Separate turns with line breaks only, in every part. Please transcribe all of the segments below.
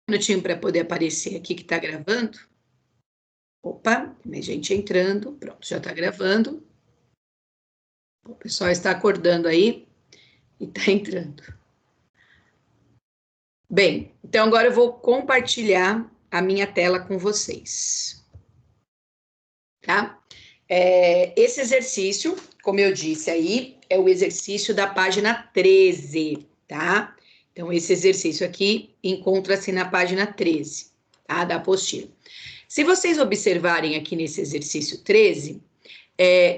minutinho para poder aparecer aqui que está gravando. Opa, tem gente entrando. Pronto, já está gravando. O pessoal está acordando aí e está entrando. Bem, então agora eu vou compartilhar a minha tela com vocês. Tá? Esse exercício, como eu disse aí, é o exercício da página 13, tá? Então, esse exercício aqui encontra-se na página 13, tá? Da apostila. Se vocês observarem aqui nesse exercício 13,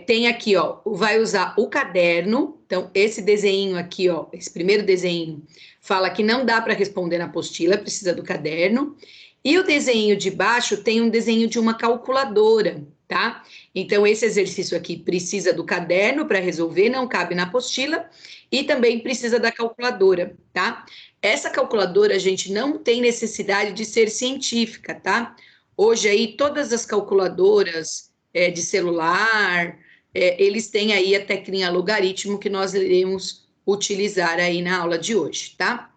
tem aqui, ó, vai usar o caderno. Então, esse desenho aqui, ó, esse primeiro desenho, fala que não dá para responder na apostila, precisa do caderno. E o desenho de baixo tem um desenho de uma calculadora, tá? Então, esse exercício aqui precisa do caderno para resolver, não cabe na apostila, e também precisa da calculadora, tá? Essa calculadora, a gente não tem necessidade de ser científica, tá? Hoje aí, todas as calculadoras de celular, eles têm aí a teclinha logaritmo que nós iremos utilizar aí na aula de hoje, tá?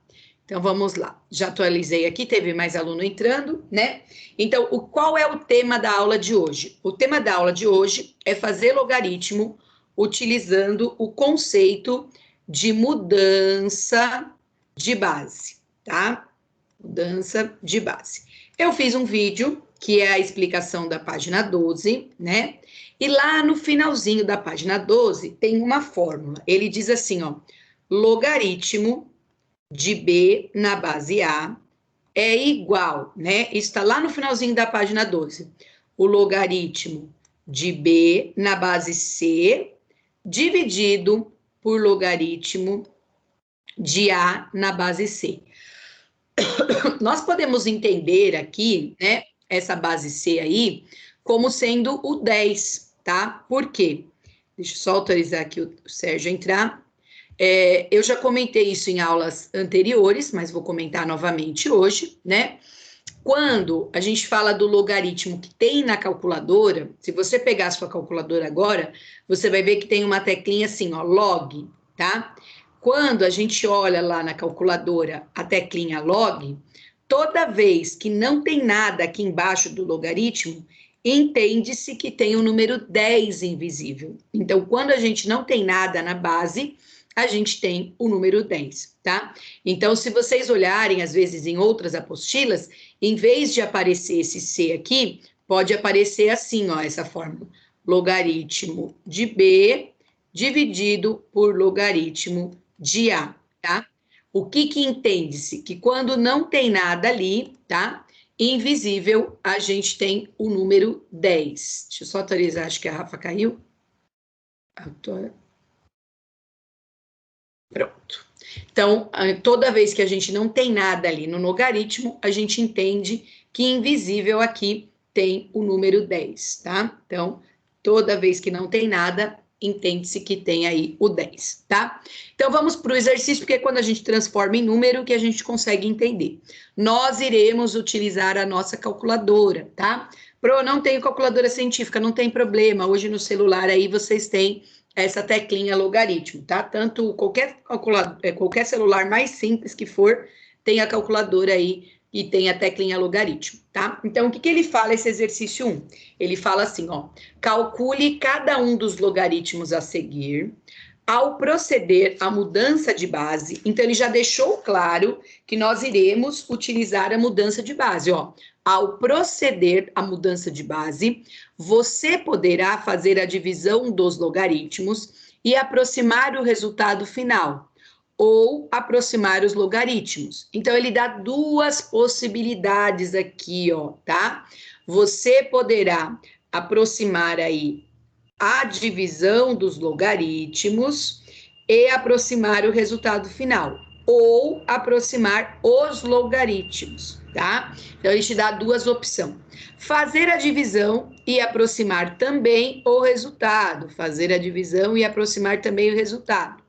Então, vamos lá. Já atualizei aqui, teve mais aluno entrando, né? Então, qual é o tema da aula de hoje? O tema da aula de hoje é fazer logaritmo utilizando o conceito de mudança de base, tá? Mudança de base. Eu fiz um vídeo, que é a explicação da página 12, né? E lá no finalzinho da página 12 tem uma fórmula. Ele diz assim, ó, logaritmo de B na base A é igual, né? Está lá no finalzinho da página 12. O logaritmo de B na base C dividido por logaritmo de A na base C. Nós podemos entender aqui, né, essa base C aí, como sendo o 10, tá? Por quê? Deixa eu só autorizar aqui o Sérgio entrar. Eu já comentei isso em aulas anteriores, mas vou comentar novamente hoje, né? Quando a gente fala do logaritmo que tem na calculadora, se você pegar a sua calculadora agora, você vai ver que tem uma teclinha assim, ó, log, tá? Quando a gente olha lá na calculadora a teclinha log, toda vez que não tem nada aqui embaixo do logaritmo, entende-se que tem o número 10 invisível. Então, quando a gente não tem nada na base, a gente tem o número 10, tá? Então, se vocês olharem, às vezes, em outras apostilas, em vez de aparecer esse C aqui, pode aparecer assim, ó, essa fórmula. Logaritmo de B dividido por logaritmo de A, tá? O que entende-se? Que quando não tem nada ali, tá? Invisível, a gente tem o número 10. Deixa eu só atualizar, acho que a Rafa caiu. Pronto. Então, toda vez que a gente não tem nada ali no logaritmo, a gente entende que invisível aqui tem o número 10, tá? Então, toda vez que não tem nada, entende-se que tem aí o 10, tá? Então, vamos para o exercício, porque é quando a gente transforma em número que a gente consegue entender. Nós iremos utilizar a nossa calculadora, tá? Não tenho calculadora científica, não tem problema. Hoje no celular aí vocês têm essa teclinha logaritmo, tá? Tanto qualquer celular mais simples que for, tem a calculadora aí e tem a teclinha logaritmo, tá? Então, o que ele fala esse exercício 1? Ele fala assim, ó, calcule cada um dos logaritmos a seguir. Ao proceder à mudança de base, então ele já deixou claro que nós iremos utilizar a mudança de base, ó. Ao proceder à mudança de base, você poderá fazer a divisão dos logaritmos e aproximar o resultado final, ou aproximar os logaritmos. Então, ele dá duas possibilidades aqui, ó, tá? Você poderá aproximar aí a divisão dos logaritmos e aproximar o resultado final, ou aproximar os logaritmos, tá? Então, ele te dá duas opções. Fazer a divisão e aproximar também o resultado. Fazer a divisão e aproximar também o resultado.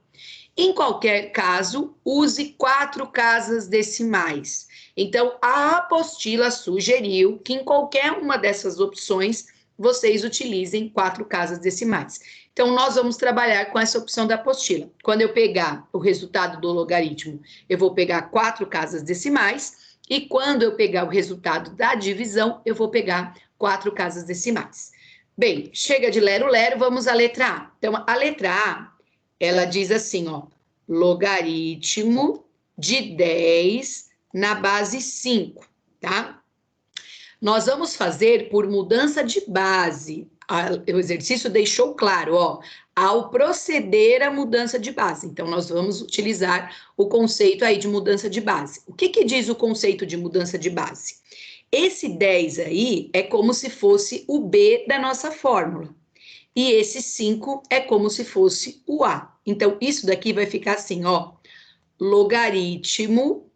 Em qualquer caso, use 4 casas decimais. Então, a apostila sugeriu que em qualquer uma dessas opções, vocês utilizem 4 casas decimais. Então, nós vamos trabalhar com essa opção da apostila. Quando eu pegar o resultado do logaritmo, eu vou pegar 4 casas decimais, E quando eu pegar o resultado da divisão, eu vou pegar 4 casas decimais. Bem, chega de lero-lero, vamos à letra A. Então, a letra A, ela diz assim, ó, logaritmo de 10 na base 5, tá? Nós vamos fazer por mudança de base. O exercício deixou claro, ó, ao proceder à mudança de base. Então, nós vamos utilizar o conceito aí de mudança de base. O que que diz o conceito de mudança de base? Esse 10 aí é como se fosse o B da nossa fórmula. E esse 5 é como se fosse o A. Então, isso daqui vai ficar assim, ó. Logaritmo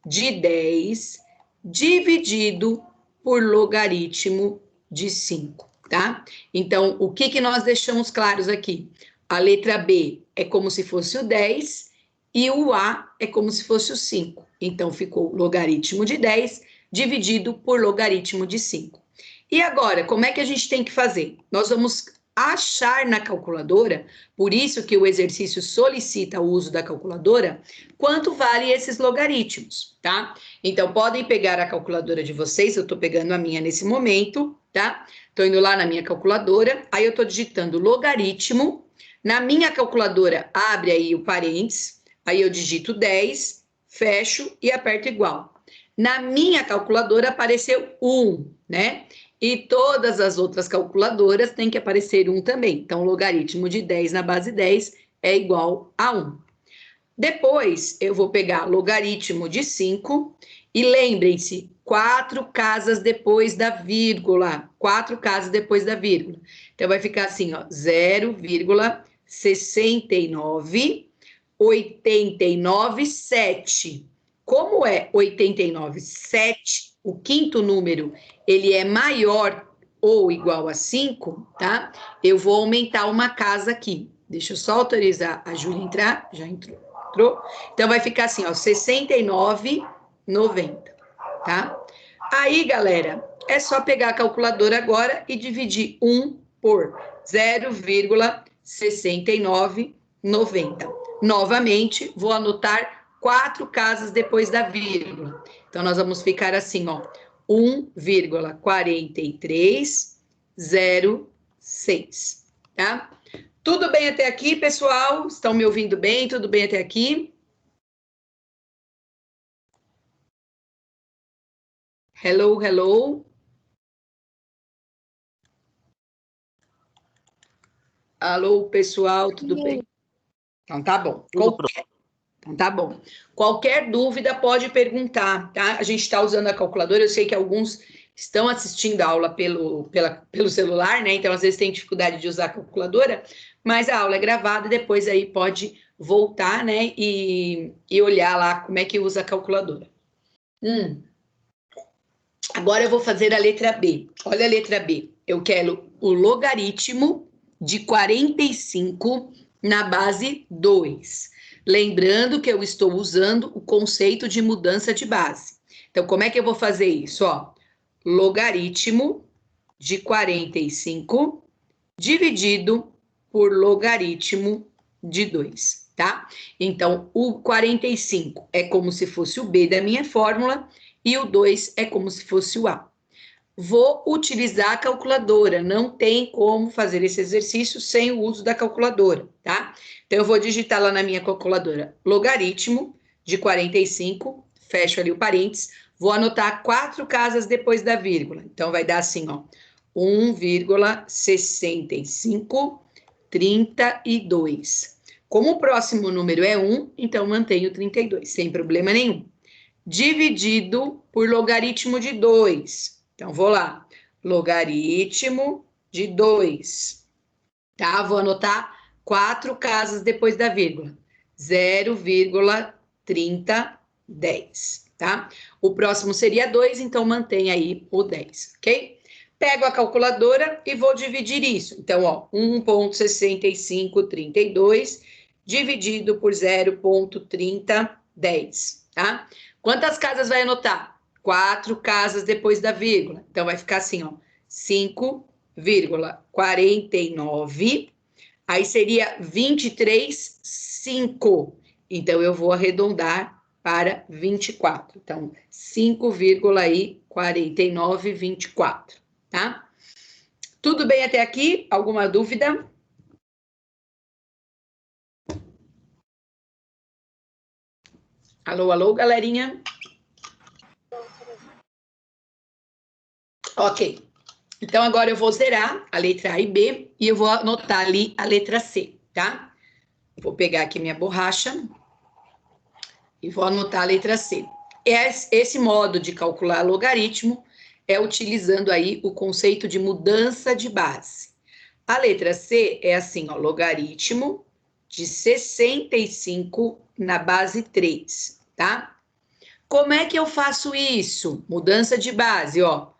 de 10 dividido por logaritmo de 5, tá? Então, o que que nós deixamos claros aqui? A letra B é como se fosse o 10 e o A é como se fosse o 5. Então, ficou logaritmo de 10 dividido por logaritmo de 5. E agora, como é que a gente tem que fazer? Nós vamos achar na calculadora, por isso que o exercício solicita o uso da calculadora, quanto vale esses logaritmos, tá? Então, podem pegar a calculadora de vocês, eu estou pegando a minha nesse momento, tá? Estou indo lá na minha calculadora, aí eu estou digitando logaritmo, na minha calculadora abre aí o parênteses, aí eu digito 10, fecho e aperto igual. Na minha calculadora apareceu 1, né? E todas as outras calculadoras têm que aparecer 1 também. Então, o logaritmo de 10 na base 10 é igual a 1. Depois, eu vou pegar logaritmo de 5 e lembrem-se, 4 casas depois da vírgula. 4 casas depois da vírgula. Então, vai ficar assim, ó, 0,6989,7. Como é 89,7, o quinto número, ele é maior ou igual a 5, tá? Eu vou aumentar uma casa aqui. Deixa eu só autorizar a Júlia entrar. Já entrou. Então, vai ficar assim, ó, 69,90, tá? Aí, galera, é só pegar a calculadora agora e dividir 1 por 0,6990. Novamente, vou anotar 4 casas depois da vírgula. Então, nós vamos ficar assim, ó, 1,4306, tá? Tudo bem até aqui, pessoal? Estão me ouvindo bem? Tudo bem até aqui? Hello, hello. Alô, pessoal, tudo bem? Então tá bom. Então tá bom. Qualquer dúvida pode perguntar, tá? A gente está usando a calculadora, eu sei que alguns estão assistindo a aula pelo celular, né? Então, às vezes tem dificuldade de usar a calculadora, mas a aula é gravada e depois aí pode voltar, né? E olhar lá como é que usa a calculadora. Agora eu vou fazer a letra B. Olha a letra B. Eu quero o logaritmo de 45 na base 2. Lembrando que eu estou usando o conceito de mudança de base. Então, como é que eu vou fazer isso? Ó, logaritmo de 45 dividido por logaritmo de 2, tá? Então, o 45 é como se fosse o B da minha fórmula e o 2 é como se fosse o A. Vou utilizar a calculadora, não tem como fazer esse exercício sem o uso da calculadora, tá? Então, eu vou digitar lá na minha calculadora logaritmo de 45, fecho ali o parênteses, vou anotar 4 casas depois da vírgula. Então, vai dar assim, ó, 1,6532. Como o próximo número é 1, então mantenho 32, sem problema nenhum. Dividido por logaritmo de 2. Então, vou lá. Logaritmo de 2. Tá? Vou anotar 4 casas depois da vírgula. 0,3010. Tá? O próximo seria 2, então mantém aí o 10, ok? Pego a calculadora e vou dividir isso. Então, ó, 1,6532 dividido por 0,3010, tá? Quantas casas vai anotar? 4 casas depois da vírgula. Então, vai ficar assim, ó, 5,49. Aí seria 23,5. Então, eu vou arredondar para 24. Então, 5,4924, tá? Tudo bem até aqui? Alguma dúvida? Alô, alô, galerinha? Ok. Então, agora eu vou zerar a letra A e B e eu vou anotar ali a letra C, tá? Vou pegar aqui minha borracha e vou anotar a letra C. Esse modo de calcular logaritmo é utilizando aí o conceito de mudança de base. A letra C é assim, ó, logaritmo de 65 na base 3, tá? Como é que eu faço isso? Mudança de base, ó.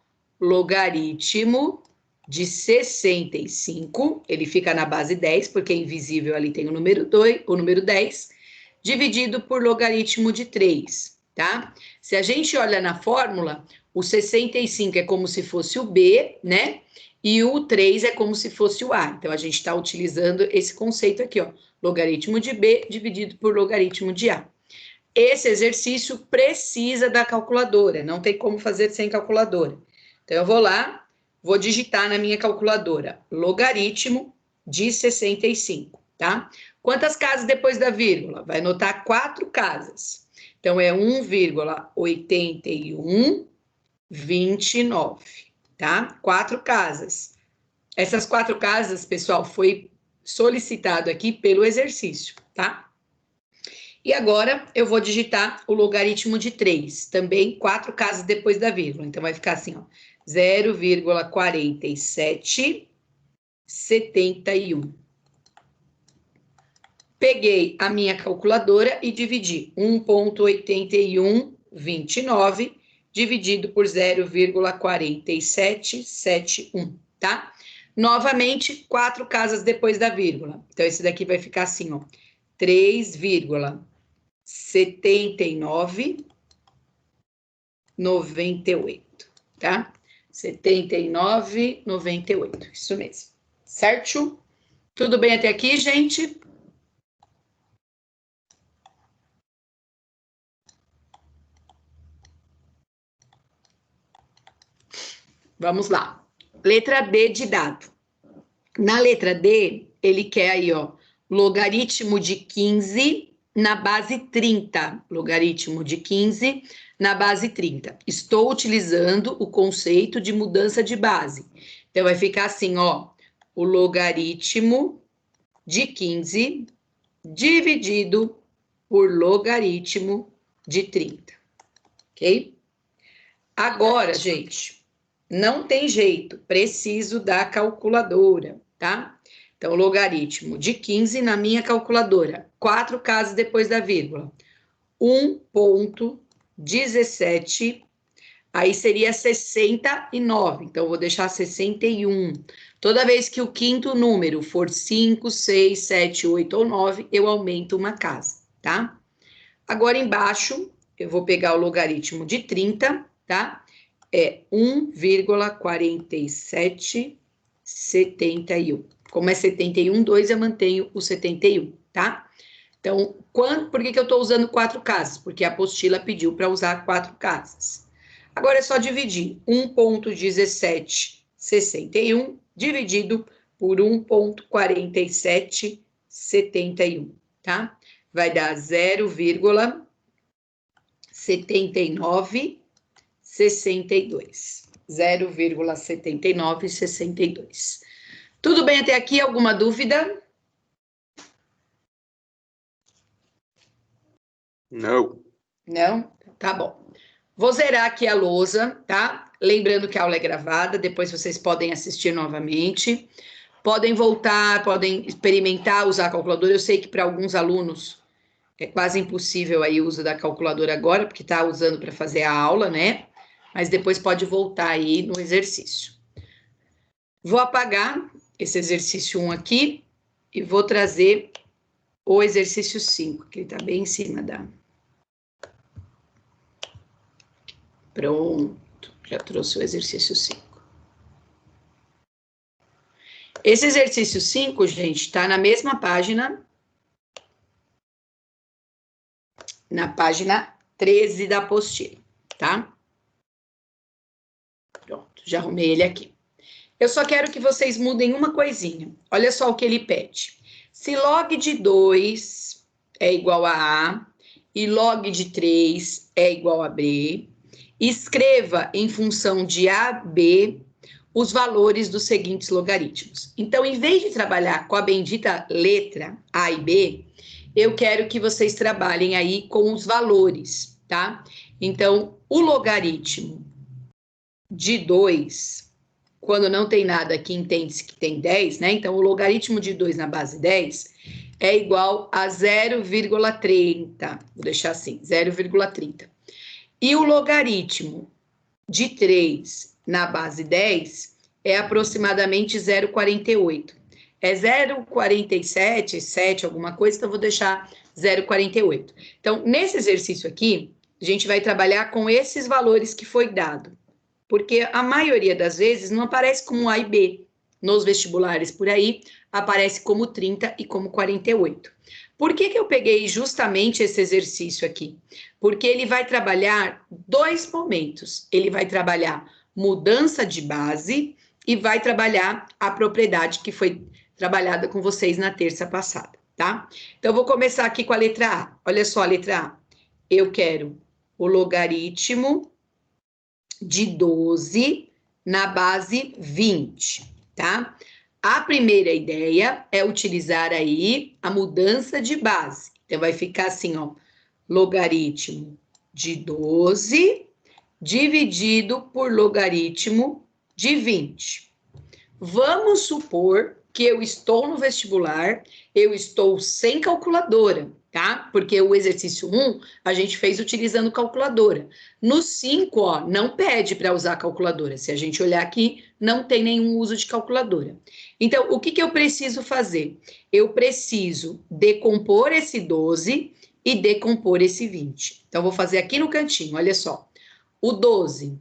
Logaritmo de 65, ele fica na base 10, porque é invisível, ali tem o número 2, o número 10, dividido por logaritmo de 3, tá? Se a gente olha na fórmula, o 65 é como se fosse o B, né? E o 3 é como se fosse o A. Então, a gente está utilizando esse conceito aqui, ó. Logaritmo de B dividido por logaritmo de A. Esse exercício precisa da calculadora, não tem como fazer sem calculadora. Então, eu vou lá, vou digitar na minha calculadora logaritmo de 65, tá? Quantas casas depois da vírgula? Vai notar 4 casas. Então, é 1,8129, tá? 4 casas. Essas 4 casas, pessoal, foi solicitado aqui pelo exercício, tá? E agora eu vou digitar o logaritmo de 3, também 4 casas depois da vírgula. Então, vai ficar assim, ó, 0,4771. Peguei a minha calculadora e dividi 1,8129 dividido por 0,4771, tá? Novamente, 4 casas depois da vírgula. Então, esse daqui vai ficar assim, ó, 3,7998, tá? 79,98, isso mesmo. Certo? Tudo bem até aqui, gente? Vamos lá. Letra D de dado. Na letra D, ele quer aí, ó, logaritmo de 15 na base 30. Logaritmo de 15 na base 30. Estou utilizando o conceito de mudança de base. Então, vai ficar assim, ó, o logaritmo de 15 dividido por logaritmo de 30. Ok? Agora, gente, não tem jeito, preciso da calculadora, tá? Então, logaritmo de 15 na minha calculadora, 4 casas depois da vírgula, 1,17, aí seria 69, então eu vou deixar 61. Toda vez que o quinto número for 5, 6, 7, 8 ou 9, eu aumento uma casa, tá? Agora embaixo, eu vou pegar o logaritmo de 30, tá? É 1,4771. Como é 71, 2, eu mantenho o 71, tá? Então, por que eu estou usando 4 casas? Porque a apostila pediu para usar 4 casas. Agora é só dividir 1,1761 dividido por 1,4771, tá? Vai dar 0,7962. 0,7962. Tudo bem até aqui? Alguma dúvida?
Não.
Não? Tá bom. Vou zerar aqui a lousa, tá? Lembrando que a aula é gravada, depois vocês podem assistir novamente. Podem voltar, podem experimentar usar a calculadora. Eu sei que para alguns alunos é quase impossível aí o uso da calculadora agora, porque está usando para fazer a aula, né? Mas depois pode voltar aí no exercício. Vou apagar esse exercício 1 aqui e vou trazer o exercício 5, que ele está bem em cima da... Pronto, já trouxe o exercício 5. Esse exercício 5, gente, está na mesma página, na página 13 da apostila, tá? Pronto, já arrumei ele aqui. Eu só quero que vocês mudem uma coisinha. Olha só o que ele pede. Se log de 2 é igual a A e log de 3 é igual a B, escreva em função de A, B, os valores dos seguintes logaritmos. Então, em vez de trabalhar com a bendita letra A e B, eu quero que vocês trabalhem aí com os valores, tá? Então, o logaritmo de 2, quando não tem nada aqui, entende-se que tem 10, né? Então, o logaritmo de 2 na base 10 é igual a 0,30. Vou deixar assim, 0,30. E o logaritmo de 3 na base 10 é aproximadamente 0,48. É 0,47, 7, alguma coisa, então vou deixar 0,48. Então, nesse exercício aqui, a gente vai trabalhar com esses valores que foi dado. Porque a maioria das vezes não aparece como A e B. Nos vestibulares por aí, aparece como 30 e como 48. Por que eu peguei justamente esse exercício aqui? Porque ele vai trabalhar dois momentos. Ele vai trabalhar mudança de base e vai trabalhar a propriedade que foi trabalhada com vocês na terça passada, tá? Então, eu vou começar aqui com a letra A. Olha só a letra A. Eu quero o logaritmo de 12 na base 20, tá? A primeira ideia é utilizar aí a mudança de base. Então, vai ficar assim, ó, logaritmo de 12 dividido por logaritmo de 20. Vamos supor que eu estou no vestibular, eu estou sem calculadora, tá? Porque o exercício 1 a gente fez utilizando calculadora. No 5, ó, não pede para usar calculadora. Se a gente olhar aqui, não tem nenhum uso de calculadora. Então, o que eu preciso fazer? Eu preciso decompor esse 12 e decompor esse 20. Então, vou fazer aqui no cantinho, olha só. O 12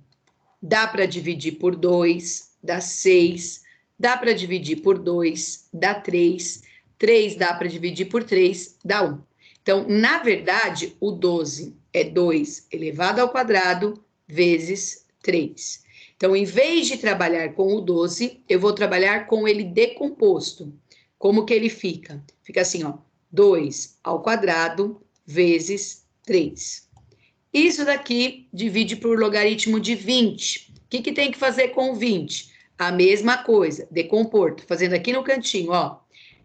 dá para dividir por 2, dá 6. Dá para dividir por 2, dá 3. 3 dá para dividir por 3, dá 1. Então, na verdade, o 12 é 2 elevado ao quadrado vezes 3. Então, em vez de trabalhar com o 12, eu vou trabalhar com ele decomposto. Como que ele fica? Fica assim, ó, 2 ao quadrado vezes 3. Isso daqui divide por logaritmo de 20. O que tem que fazer com o 20? A mesma coisa, decompor. Tô fazendo aqui no cantinho, ó.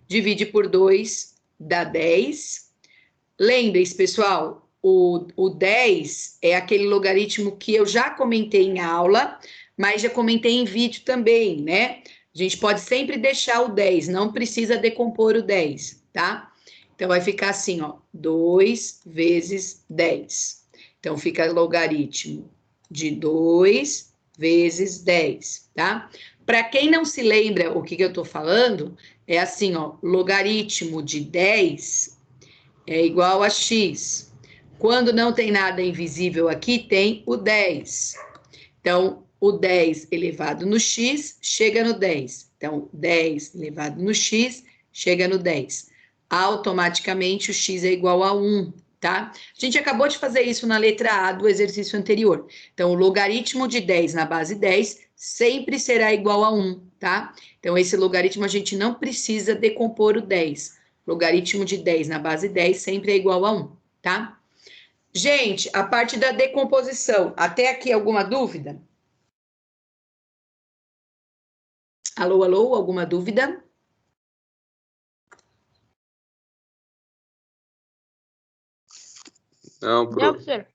Divide por 2, dá 10. Lembre-se, pessoal, o 10 é aquele logaritmo que eu já comentei em aula, mas já comentei em vídeo também, né? A gente pode sempre deixar o 10, não precisa decompor o 10, tá? Então, vai ficar assim, ó, 2 vezes 10. Então, fica logaritmo de 2 vezes 10, tá? Para quem não se lembra o que eu tô falando, é assim, ó, logaritmo de 10 é igual a x. Quando não tem nada invisível aqui, tem o 10. Então, o 10 elevado no x chega no 10. Então, 10 elevado no x chega no 10. Automaticamente, o x é igual a 1, tá? A gente acabou de fazer isso na letra A do exercício anterior. Então, o logaritmo de 10 na base 10 sempre será igual a 1, tá? Então, esse logaritmo a gente não precisa decompor o 10. Logaritmo de 10 na base 10 sempre é igual a 1, tá? Gente, a parte da decomposição, até aqui alguma dúvida? Alô, alô, alguma dúvida?
Não, professor.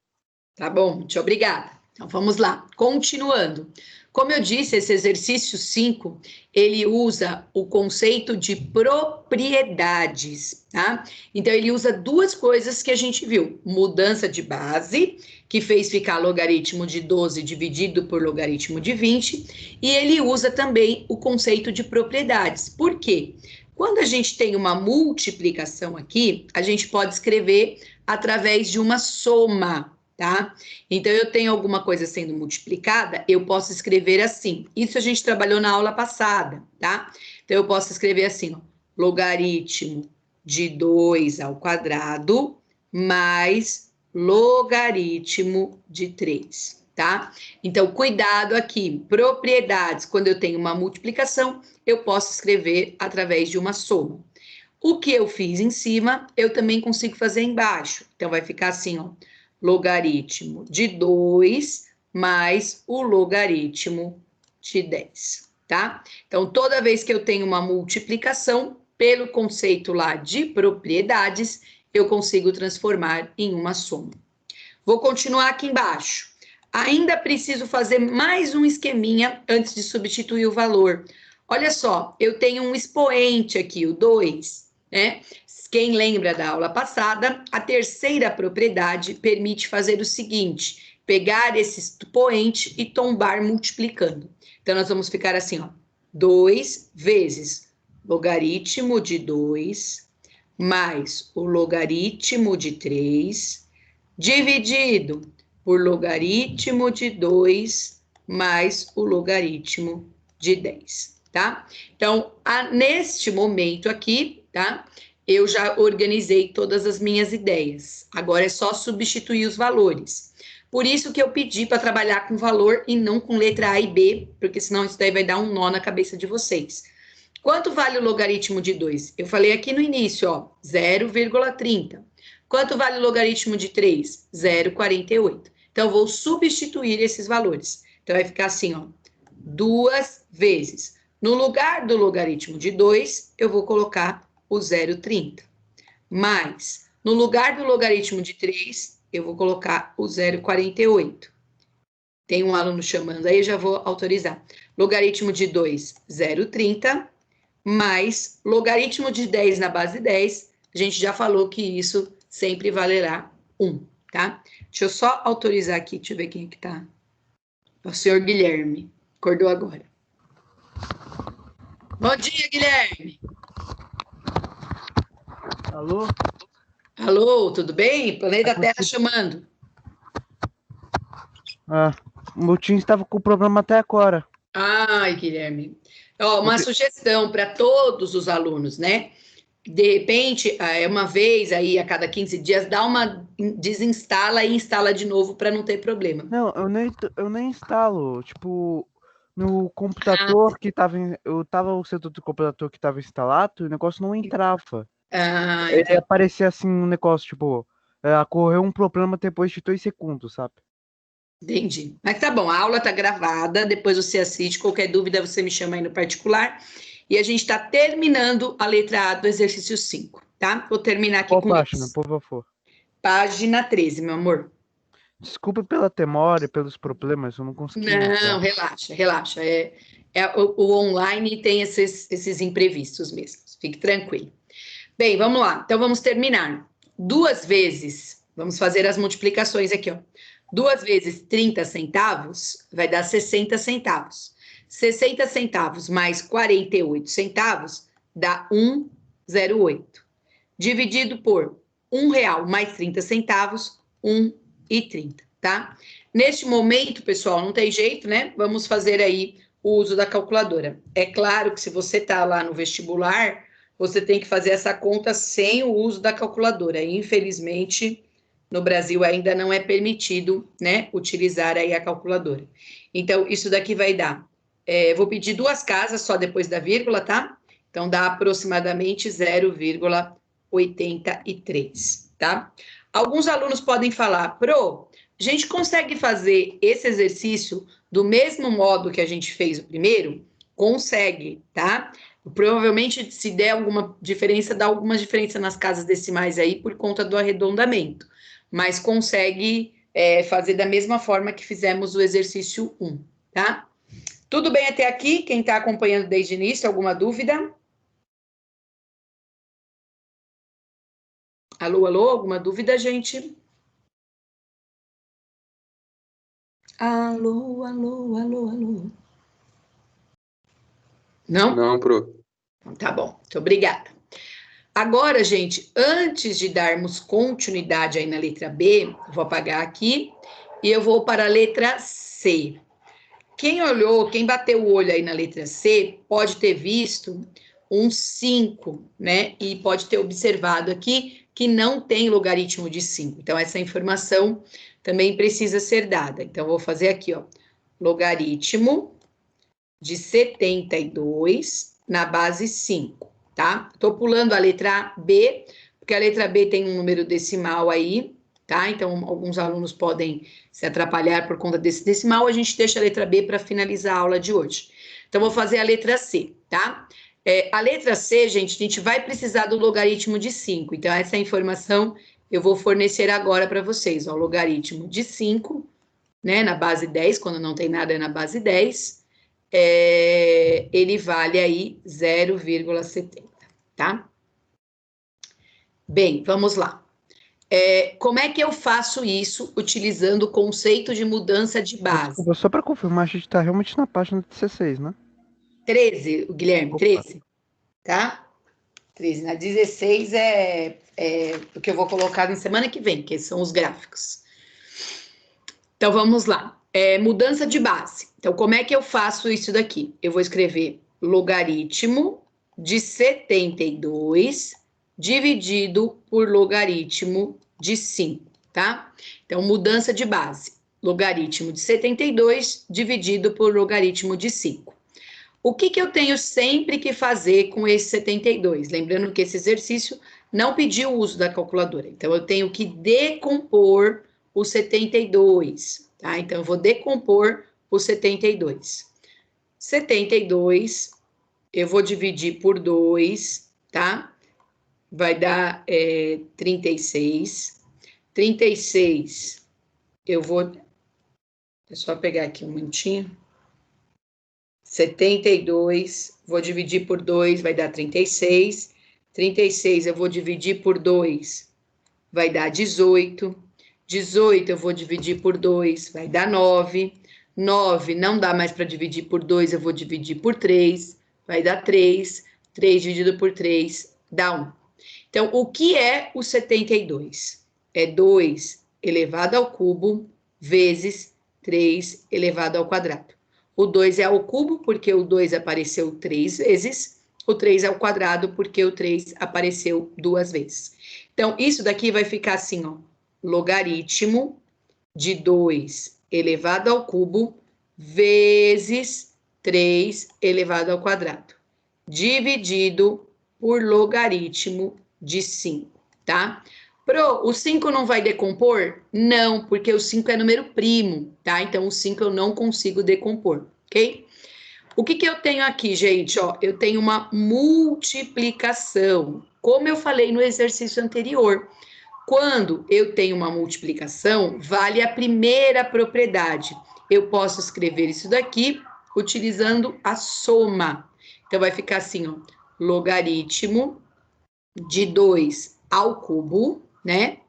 Tá bom, muito obrigada. Então, vamos lá. Continuando. Como eu disse, esse exercício 5, ele usa o conceito de propriedades, tá? Então, ele usa duas coisas que a gente viu. Mudança de base, que fez ficar logaritmo de 12 dividido por logaritmo de 20, e ele usa também o conceito de propriedades. Por quê? Quando a gente tem uma multiplicação aqui, a gente pode escrever através de uma soma, tá? Então, eu tenho alguma coisa sendo multiplicada, eu posso escrever assim. Isso a gente trabalhou na aula passada, tá? Então, eu posso escrever assim, ó, logaritmo de 2 ao quadrado mais logaritmo de 3, tá? Então, cuidado aqui, propriedades, quando eu tenho uma multiplicação, eu posso escrever através de uma soma. O que eu fiz em cima, eu também consigo fazer embaixo. Então, vai ficar assim, ó, logaritmo de 2 mais o logaritmo de 10, tá? Então, toda vez que eu tenho uma multiplicação, pelo conceito lá de propriedades, eu consigo transformar em uma soma. Vou continuar aqui embaixo. Ainda preciso fazer mais um esqueminha antes de substituir o valor. Olha só, eu tenho um expoente aqui, o 2, né? Quem lembra da aula passada, a terceira propriedade permite fazer o seguinte, pegar esse expoente e tombar multiplicando. Então, nós vamos ficar assim, ó, 2 vezes logaritmo de 2 mais o logaritmo de 3 dividido por logaritmo de 2 mais o logaritmo de 10, tá? Então, neste momento aqui, tá? Eu já organizei todas as minhas ideias. Agora é só substituir os valores. Por isso que eu pedi para trabalhar com valor e não com letra A e B, porque senão isso daí vai dar um nó na cabeça de vocês. Quanto vale o logaritmo de 2? Eu falei aqui no início, ó, 0,30. Quanto vale o logaritmo de 3? 0,48. Então, eu vou substituir esses valores. Então, vai ficar assim, ó, 2 vezes. No lugar do logaritmo de 2, eu vou colocar o 0,30. Mais, no lugar do logaritmo de 3, eu vou colocar o 0,48. Tem um aluno chamando aí, eu já vou autorizar. Logaritmo de 2, 0,30, mais logaritmo de 10 na base 10, a gente já falou que isso sempre valerá 1, tá? Deixa eu só autorizar aqui, deixa eu ver quem é que tá. O senhor Guilherme, acordou agora. Bom dia, Guilherme.
Alô?
Alô, tudo bem? Planeta Terra chamando.
O meu time estava com problema até agora.
Ai, Guilherme. Ó, uma sugestão para todos os alunos, né? De repente, uma vez aí a cada 15 dias, dá uma desinstala e instala de novo para não ter problema.
Não, eu nem instalo. Tipo, no computador que tava. Eu tava o setor do computador que tava instalado e o negócio não entrava. Ele aparecia assim um negócio, tipo, ocorreu um problema depois de 2 segundos, sabe?
Entendi. Mas tá bom, a aula tá gravada, depois você assiste. Qualquer dúvida, você me chama aí no particular. E a gente está terminando a letra A do exercício 5, tá? Vou terminar aqui
Qual
com
página,
isso.
por favor?
Página 13, meu amor.
Desculpe pela demora e pelos problemas, eu não consegui entrar.
Não, relaxa, relaxa. O online tem esses imprevistos mesmo. Fique tranquilo. Bem, vamos lá. Então, vamos terminar. 2 vezes, vamos fazer as multiplicações aqui, ó. 2 vezes 30 centavos vai dar 60 centavos. 60 centavos mais 48 centavos dá 1,08. Dividido por R$ 1 mais 30 centavos, 1,30, tá? Neste momento, pessoal, não tem jeito, né? Vamos fazer aí o uso da calculadora. É claro que se você está lá no vestibular, você tem que fazer essa conta sem o uso da calculadora. Infelizmente, no Brasil ainda não é permitido, né, utilizar aí a calculadora. Então, isso daqui vai dar, vou pedir 2 casas só depois da vírgula, tá? Então, dá aproximadamente 0,83, tá? Alguns alunos podem falar, Pro, a gente consegue fazer esse exercício do mesmo modo que a gente fez o primeiro? Consegue, tá? Provavelmente, se der alguma diferença, dá alguma diferença nas casas decimais aí por conta do arredondamento, mas consegue fazer da mesma forma que fizemos o exercício 1, tá? Tudo bem até aqui? Quem está acompanhando desde o início, alguma dúvida? Alô, alô, alguma dúvida, gente? Alô, alô, alô, alô. Não?
Não, Pro.
Tá bom, muito obrigada. Agora, gente, antes de darmos continuidade aí na letra B, vou apagar aqui e eu vou para a letra C. Quem olhou, quem bateu o olho aí na letra C, pode ter visto um 5, né? E pode ter observado aqui que não tem logaritmo de 5. Então, essa informação também precisa ser dada. Então, vou fazer aqui, ó, logaritmo de 72 na base 5, tá? Tô pulando a letra B, porque a letra B tem um número decimal aí, tá? Então, alguns alunos podem se atrapalhar por conta desse decimal, a gente deixa a letra B para finalizar a aula de hoje. Então, vou fazer a letra C, tá? A letra C, gente, a gente vai precisar do logaritmo de 5. Então, essa informação eu vou fornecer agora para vocês. Ó, o logaritmo de 5, né, na base 10, quando não tem nada é na base 10, ele vale aí 0,70, tá? Bem, vamos lá. Como é que eu faço isso utilizando o conceito de mudança de base?
Desculpa, só para confirmar, a gente está realmente na página 16, né?
13, Guilherme, 13, tá? 13. Na 16 é o que eu vou colocar na semana que vem, que são os gráficos. Então, vamos lá. Mudança de base. Então, como é que eu faço isso daqui? Eu vou escrever logaritmo de 72 dividido por logaritmo de 5, tá? Então, mudança de base. Logaritmo de 72 dividido por logaritmo de 5. O que eu tenho sempre que fazer com esse 72? Lembrando que esse exercício não pediu o uso da calculadora. Então, eu tenho que decompor o 72, tá? Então, eu vou decompor o 72. 72, eu vou dividir por 2, tá? Vai dar 36. 36, eu vou... É só pegar aqui um minutinho. 72, vou dividir por 2, vai dar 36. 36 eu vou dividir por 2, vai dar 18. 18 eu vou dividir por 2, vai dar 9. 9 não dá mais para dividir por 2, eu vou dividir por 3, vai dar 3. 3 dividido por 3 dá 1. Então, o que é o 72? É 2 elevado ao cubo vezes 3 elevado ao quadrado. O 2 é ao cubo, porque o 2 apareceu 3 vezes. O 3 é ao quadrado, porque o 3 apareceu 2 vezes. Então, isso daqui vai ficar assim, ó. Logaritmo de 2 elevado ao cubo vezes 3 elevado ao quadrado. Dividido por logaritmo de 5, tá? O 5 não vai decompor? Não, porque o 5 é número primo, tá? Então, o 5 eu não consigo decompor, ok? O que eu tenho aqui, gente? Ó, eu tenho uma multiplicação, como eu falei no exercício anterior. Quando eu tenho uma multiplicação, vale a primeira propriedade. Eu posso escrever isso daqui utilizando a soma. Então, vai ficar assim, ó, logaritmo de 2 ao cubo, né?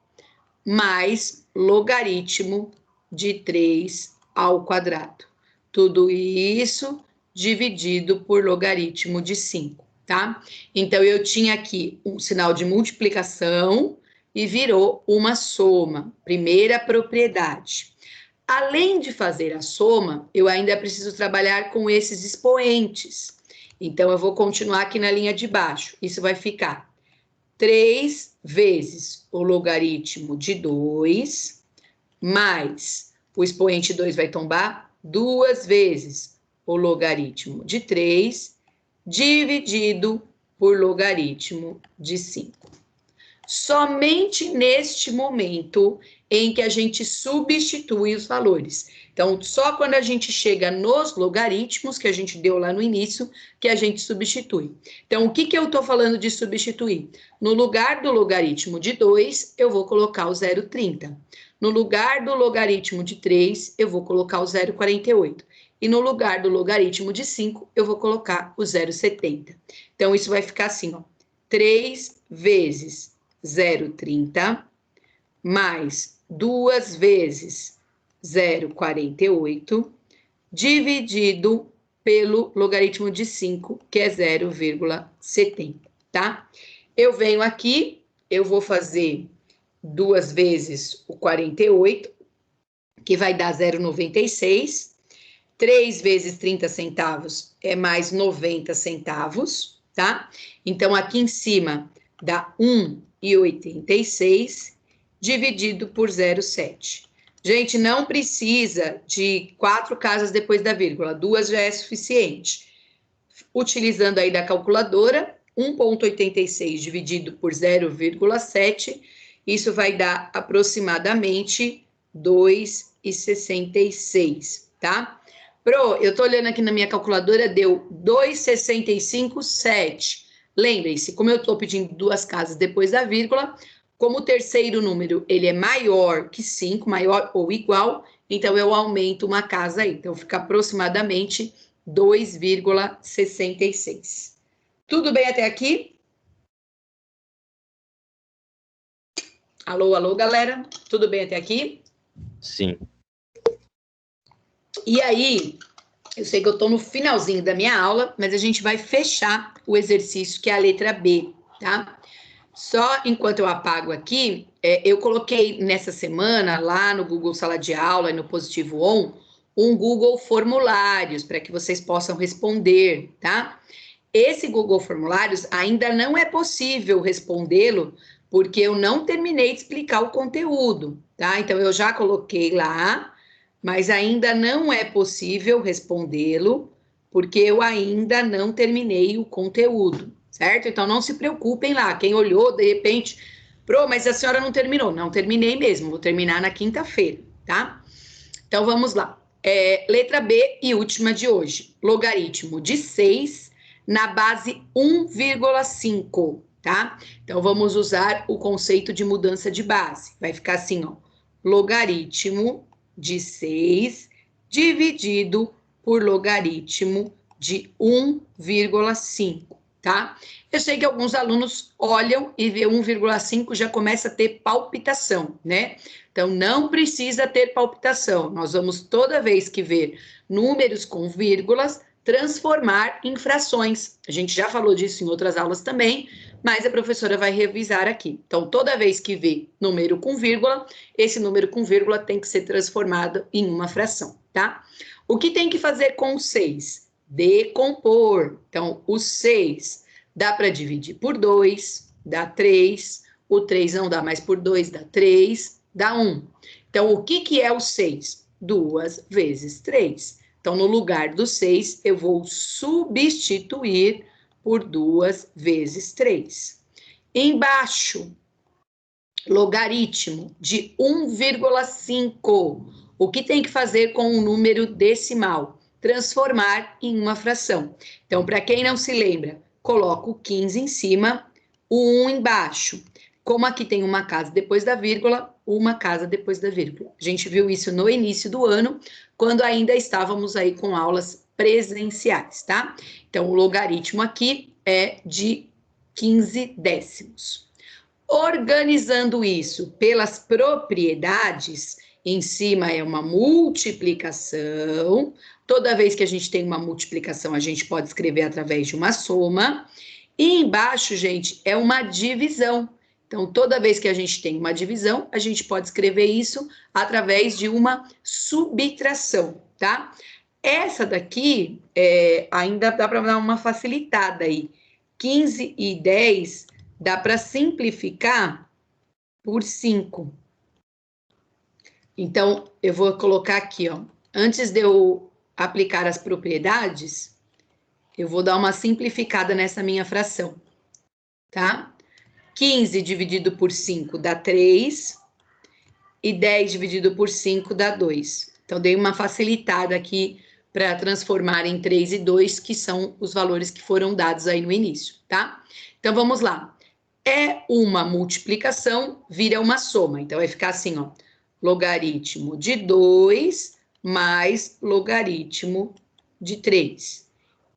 Mais logaritmo de 3 ao quadrado. Tudo isso dividido por logaritmo de 5, tá? Então, eu tinha aqui um sinal de multiplicação e virou uma soma, primeira propriedade. Além de fazer a soma, eu ainda preciso trabalhar com esses expoentes. Então, eu vou continuar aqui na linha de baixo. Isso vai ficar 3 vezes o logaritmo de 2, mais o expoente 2 vai tombar 2 vezes o logaritmo de 3, dividido por logaritmo de 5. Somente neste momento em que a gente substitui os valores. Então, só quando a gente chega nos logaritmos, que a gente deu lá no início, que a gente substitui. Então, o que eu estou falando de substituir? No lugar do logaritmo de 2, eu vou colocar o 0,30. No lugar do logaritmo de 3, eu vou colocar o 0,48. E no lugar do logaritmo de 5, eu vou colocar o 0,70. Então, isso vai ficar assim, ó. 3 vezes 0,30 mais 2 vezes 0,48 dividido pelo logaritmo de 5, que é 0,70, tá? Eu venho aqui, eu vou fazer 2 vezes o 48, que vai dar 0,96. 3 vezes 30 centavos é mais 90 centavos, tá? Então, aqui em cima dá 1,90 0,86 dividido por 0,7. Gente, não precisa de 4 casas depois da vírgula, 2 já é suficiente. Utilizando aí da calculadora, 1,86 dividido por 0,7, isso vai dar aproximadamente 2,66, tá? Pro, eu tô olhando aqui na minha calculadora, deu 2,65,7. Lembrem-se, como eu tô pedindo 2 casas depois da vírgula, como o terceiro número, ele é maior que 5, maior ou igual, então eu aumento uma casa aí. Então, fica aproximadamente 2,66. Tudo bem até aqui? Alô, alô, galera? Tudo bem até aqui?
Sim.
E aí, eu sei que eu estou no finalzinho da minha aula, mas a gente vai fechar o exercício, que é a letra B, tá? Só enquanto eu apago aqui, eu coloquei nessa semana, lá no Google Sala de Aula e no Positivo On, um Google Formulários, para que vocês possam responder, tá? Esse Google Formulários ainda não é possível respondê-lo, porque eu não terminei de explicar o conteúdo, tá? Então, eu já coloquei lá, mas ainda não é possível respondê-lo, porque eu ainda não terminei o conteúdo, certo? Então, não se preocupem lá, quem olhou, de repente, mas a senhora não terminou. Não terminei mesmo, vou terminar na quinta-feira, tá? Então, vamos lá. Letra B e última de hoje. Logaritmo de 6 na base 1,5, tá? Então, vamos usar o conceito de mudança de base. Vai ficar assim, ó. Logaritmo de 6 dividido por logaritmo de 1,5, tá? Eu sei que alguns alunos olham e vê 1,5 já começa a ter palpitação, né? Então, não precisa ter palpitação. Nós vamos, toda vez que ver números com vírgulas, transformar em frações. A gente já falou disso em outras aulas também, mas a professora vai revisar aqui. Então, toda vez que vê número com vírgula, esse número com vírgula tem que ser transformado em uma fração, tá? O que tem que fazer com o 6? Decompor. Então, o 6 dá para dividir por 2, dá 3. O 3 não dá mais por 2, dá 3, dá 1. Então, o que é o 6? 2 vezes 3. Então, no lugar do 6, eu vou substituir por 2 vezes 3. Embaixo, logaritmo de 1,5. O que tem que fazer com um número decimal? Transformar em uma fração. Então, para quem não se lembra, coloco o 15 em cima, o 1 embaixo. Como aqui tem uma casa depois da vírgula, uma casa depois da vírgula. A gente viu isso no início do ano, quando ainda estávamos aí com aulas presenciais, tá? Então, o logaritmo aqui é de 15 décimos. Organizando isso pelas propriedades, em cima é uma multiplicação. Toda vez que a gente tem uma multiplicação, a gente pode escrever através de uma soma. E embaixo, gente, é uma divisão. Então, toda vez que a gente tem uma divisão, a gente pode escrever isso através de uma subtração, tá? Essa daqui, ainda dá para dar uma facilitada aí. 15 e 10 dá para simplificar por 5. Então, eu vou colocar aqui, ó. Antes de eu aplicar as propriedades, eu vou dar uma simplificada nessa minha fração, tá? 15 dividido por 5 dá 3, e 10 dividido por 5 dá 2. Então, dei uma facilitada aqui para transformar em 3 e 2, que são os valores que foram dados aí no início, tá? Então, vamos lá. É uma multiplicação, vira uma soma. Então, vai ficar assim, ó. Logaritmo de 2 mais logaritmo de 3.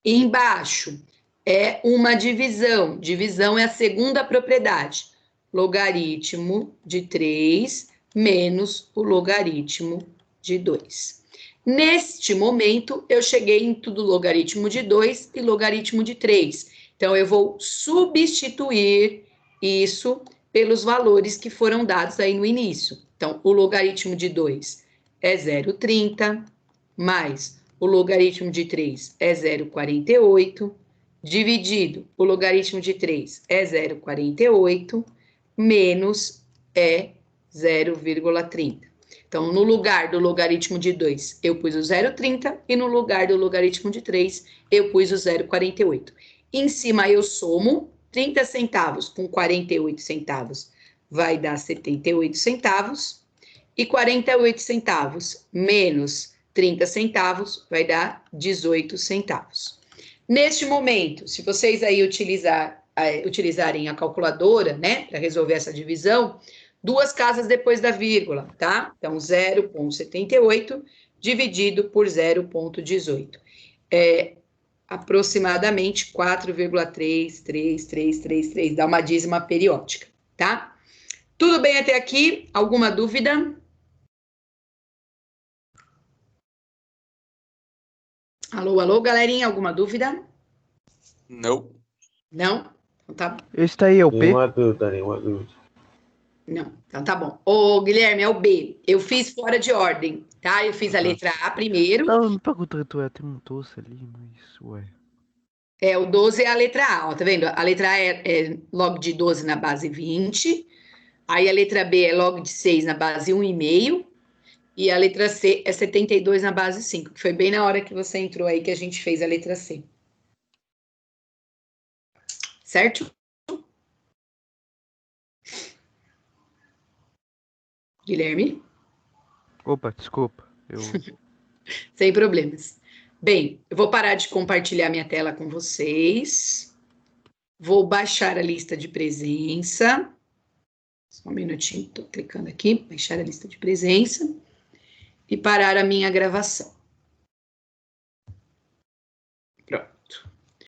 E embaixo, é uma divisão. Divisão é a segunda propriedade. Logaritmo de 3 menos o logaritmo de 2. Neste momento, eu cheguei em tudo logaritmo de 2 e logaritmo de 3. Então, eu vou substituir isso pelos valores que foram dados aí no início. Então, o logaritmo de 2 é 0,30, mais o logaritmo de 3 é 0,48, dividido, o logaritmo de 3 é 0,48, menos 0,30. Então, no lugar do logaritmo de 2, eu pus o 0,30 e no lugar do logaritmo de 3, eu pus o 0,48. Em cima eu somo 30 centavos com 48 centavos, vai dar 78 centavos. E 48 centavos menos 30 centavos vai dar 18 centavos. Neste momento, se vocês aí utilizarem a calculadora, né, para resolver essa divisão, 2 casas depois da vírgula, tá? Então, 0,78 dividido por 0,18. Aproximadamente 4,33333, dá uma dízima periódica, tá? Tudo bem até aqui? Alguma dúvida? Alô, alô, galerinha, alguma dúvida?
Não.
Não? Então tá bom.
Esse daí é o P?
Nenhuma dúvida.
Não, então tá bom. Ô, Guilherme, é o B. Eu fiz fora de ordem, tá? Eu fiz a letra A primeiro.
Não, não pergunta, tem um doce ali, mas ué.
O 12 é a letra A, ó, tá vendo? A letra A é log de 12 na base 20. Aí a letra B é log de 6 na base 1,5. E a letra C é 72 na base 5, que foi bem na hora que você entrou aí que a gente fez a letra C. Certo? Guilherme?
Opa, desculpa.
Sem problemas. Bem, eu vou parar de compartilhar minha tela com vocês. Vou baixar a lista de presença. Só um minutinho, estou clicando aqui, baixar a lista de presença. E parar a minha gravação.